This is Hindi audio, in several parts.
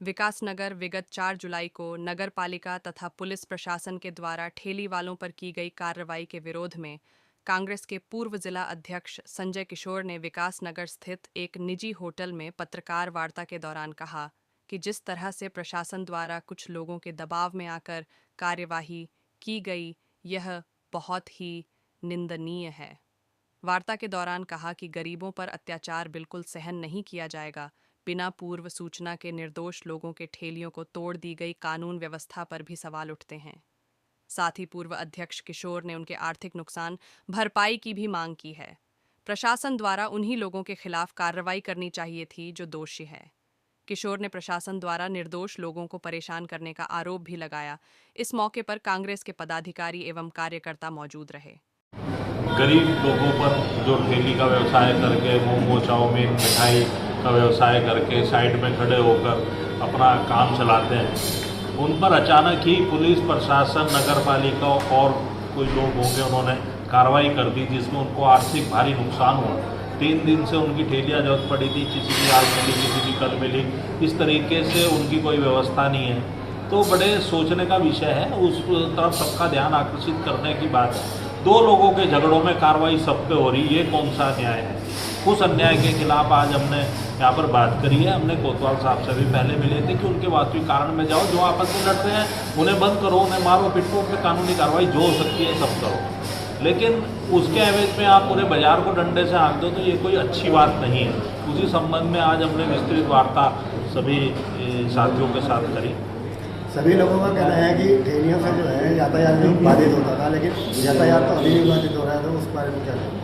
विकासनगर विगत 4 जुलाई को नगर पालिका तथा पुलिस प्रशासन के द्वारा ठेली वालों पर की गई कार्रवाई के विरोध में कांग्रेस के पूर्व जिला अध्यक्ष संजय किशोर ने विकासनगर स्थित एक निजी होटल में पत्रकार वार्ता के दौरान कहा कि जिस तरह से प्रशासन द्वारा कुछ लोगों के दबाव में आकर कार्यवाही की गई, यह बहुत ही निंदनीय है। वार्ता के दौरान कहा कि गरीबों पर अत्याचार बिल्कुल सहन नहीं किया जाएगा। बिना पूर्व सूचना के निर्दोष लोगों के ठेलियों को तोड़ दी गई कानून व्यवस्था पर भी सवाल उठते हैं। साथ ही पूर्व अध्यक्ष किशोर ने उनके आर्थिक नुकसान भरपाई की भी मांग की है। प्रशासन द्वारा उन्हीं लोगों के खिलाफ कार्रवाई करनी चाहिए थी जो दोषी है। किशोर ने प्रशासन द्वारा निर्दोष लोगों को परेशान करने का आरोप भी लगाया। इस मौके पर कांग्रेस के पदाधिकारी एवं कार्यकर्ता मौजूद रहे। गरीब लोगों पर जो ठेली का व्यवसाय करके मोमो चाउमीन मिठाई का व्यवसाय करके साइड में खड़े होकर अपना काम चलाते हैं, उन पर अचानक ही पुलिस प्रशासन नगर पालिका और कोई लोग होंगे उन्होंने कार्रवाई कर दी, जिसमें उनको आर्थिक भारी नुकसान हुआ। 3 दिन से उनकी ठेलियाँ जब्त पड़ी थी, किसी की आज मिली किसी की कल मिली, इस तरीके से उनकी कोई व्यवस्था नहीं है। तो बड़े सोचने का विषय है, उस तरफ सबका ध्यान आकर्षित करने की बात है। 2 लोगों के झगड़ों में कार्रवाई सब पे हो रही, ये कौन सा न्याय है? उस अन्याय के खिलाफ आज हमने यहाँ पर बात करी है। हमने कोतवाल साहब से भी पहले मिले थे कि उनके वास्तविक कारण में जाओ, जो आपस में लड़ रहे हैं उन्हें बंद करो, उन्हें मारो पिटो, उन पर कानूनी कार्रवाई जो हो सकती है सब करो। लेकिन उसके एवज में आप पूरे बाजार को डंडे से हाँक दो, तो ये कोई अच्छी बात नहीं है। उसी संबंध में आज हमने विस्तृत वार्ता सभी साथियों के साथ करी। सभी लोगों का कहना है कि ठेलियों से जो है यातायात में बाधित होता था, लेकिन यातायात तो अभी भी बाधित हो रहा है, तो उस बारे में क्या है?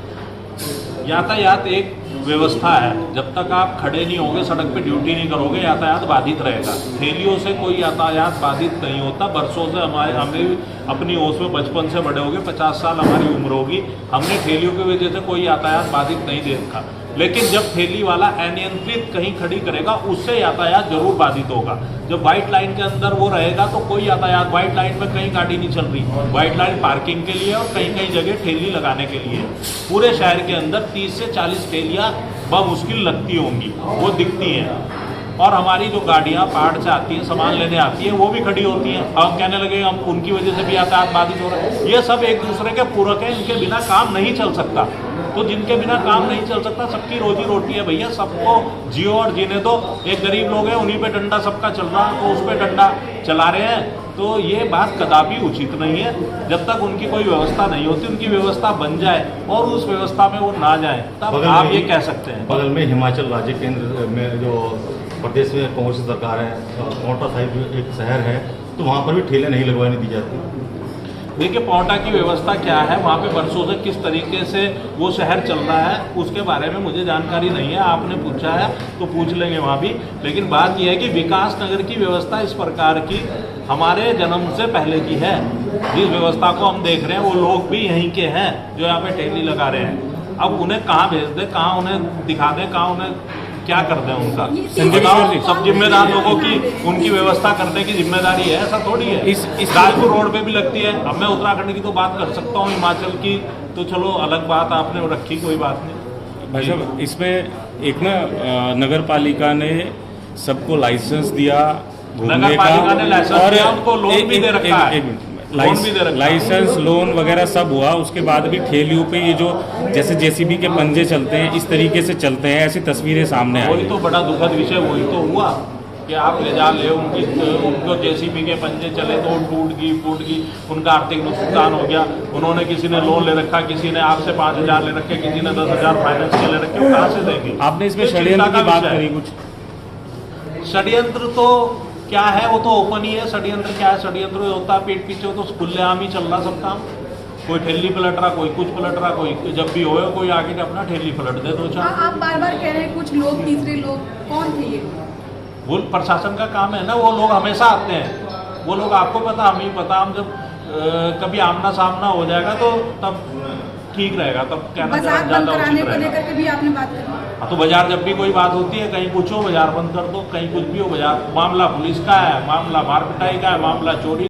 यातायात एक व्यवस्था है, जब तक आप खड़े नहीं होंगे, सड़क पे ड्यूटी नहीं करोगे, यातायात बाधित रहेगा। ठेलियों से कोई यातायात बाधित नहीं होता। बरसों से हमें अपनी होश में बचपन से बड़े होंगे, 50 साल हमारी उम्र होगी, हमने ठेलियों की वजह से कोई यातायात बाधित नहीं देखा। लेकिन जब ठेली वाला अनियंत्रित कहीं खड़ी करेगा, उससे यातायात जरूर बाधित होगा। जब व्हाइट लाइन के अंदर वो रहेगा तो कोई यातायात, व्हाइट लाइन में कहीं गाड़ी नहीं चल रही, व्हाइट लाइन पार्किंग के लिए और कहीं कहीं जगह ठेली लगाने के लिए। पूरे शहर के अंदर 30 से 40 ठेलियाँ बमुश्किल लगती होंगी, वो दिखती हैं। और हमारी जो गाड़ियाँ पहाड़ से आती हैं, सामान लेने आती हैं, वो भी खड़ी होती हैं। हम कहने लगे हम उनकी वजह से भी यातायात बाधित हो रहा है। ये सब एक दूसरे के पूरक हैं, इनके बिना काम नहीं चल सकता। तो जिनके बिना काम नहीं चल सकता, सबकी रोजी रोटी है भैया, सबको जियो और जीने दो। एक गरीब लोग हैं, उन्हीं पे डंडा सबका चल रहा है, तो उस पर डंडा चला रहे हैं। तो ये बात कदापि उचित नहीं है। जब तक उनकी कोई व्यवस्था नहीं होती, उनकी व्यवस्था बन जाए और उस व्यवस्था में वो ना जाए, तब आप ये कह सकते हैं। बगल में हिमाचल राज्य केंद्र में जो प्रदेश में कांग्रेस सरकार है, पांवटा साहिब एक शहर है, तो वहाँ पर भी ठेले नहीं लगवाने दी जाती। देखिए पांवटा की व्यवस्था क्या है, वहाँ पे बरसों से किस तरीके से वो शहर चल रहा है, उसके बारे में मुझे जानकारी नहीं है। आपने पूछा है तो पूछ लेंगे वहाँ भी। लेकिन बात यह है कि विकास नगर की व्यवस्था इस प्रकार की हमारे जन्म से पहले की है। जिस व्यवस्था को हम देख रहे हैं, वो लोग भी यहीं के हैं जो यहाँ पे ठेली लगा रहे हैं। अब उन्हें कहाँ भेज दें, कहाँ उन्हें दिखा दें, कहाँ उन्हें क्या कर दें उनका? सब जिम्मेदार लोगों की उनकी व्यवस्था करने की जिम्मेदारी है, ऐसा थोड़ी है। इस राजपुर रोड पे भी लगती है। अब मैं उत्तराखंड की तो बात कर सकता हूँ, हिमाचल की तो चलो अलग बात आपने रखी, कोई बात नहीं। भाई साहब, इसमें एक ना नगर पालिका ने सबको लाइसेंस दिया नगर पालिका ने लाइसेंस दिया, उनको लोन भी दे रखा है, लाइसेंस लोन वगैरह सब हुआ। उसके बाद भी ठेलियों पे ये जो जैसे जेसीबी के पंजे चलते हैं, इस तरीके से चलते हैं, ऐसी तस्वीरें सामने आई। वही तो बड़ा दुखद विषय वही तो हुआ कि आप ले जा ले उनको जेसीबी के पंजे चले तो टूट गई, उनका आर्थिक नुकसान हो गया। उन्होंने किसी ने लोन ले रखा, किसी ने आपसे 5,000 ले रखे, किसी ने 10,000 फाइनेंस के ले रखे, वो कहाँ से देंगे? आपने इसमें षड्यंत्र की बात करी कुछ? षड्यंत्र तो क्या है, वो तो ओपन ही है। षड्यंत्र क्या है? षड्यंत्र होता है पीठ पीछे, तो खुलेआम ही चल रहा सब काम। कोई ठेली पलट रहा, कोई कुछ पलट रहा, कोई जब भी होए कोई आगे अपना ठेली पलट दे दो चार। आप बार-बार कह रहे हैं कुछ लोग, तीसरे लोग, कौन थे ये? वो प्रशासन का काम है ना, वो लोग हमेशा आते हैं। वो लोग आपको पता, हमें पता। हम जब कभी आमना सामना हो जाएगा तो तब ठीक रहेगा, तब कहना ज़्यादा उचित रहेगा। लेकर के भी आपने बात करी। हाँ, तो बाजार जब भी कोई बात होती है, कहीं पूछो बाजार बंद कर दो, कहीं कुछ भी हो, बाजार मामला पुलिस का है, मामला मार पिटाई का है, मामला चोरी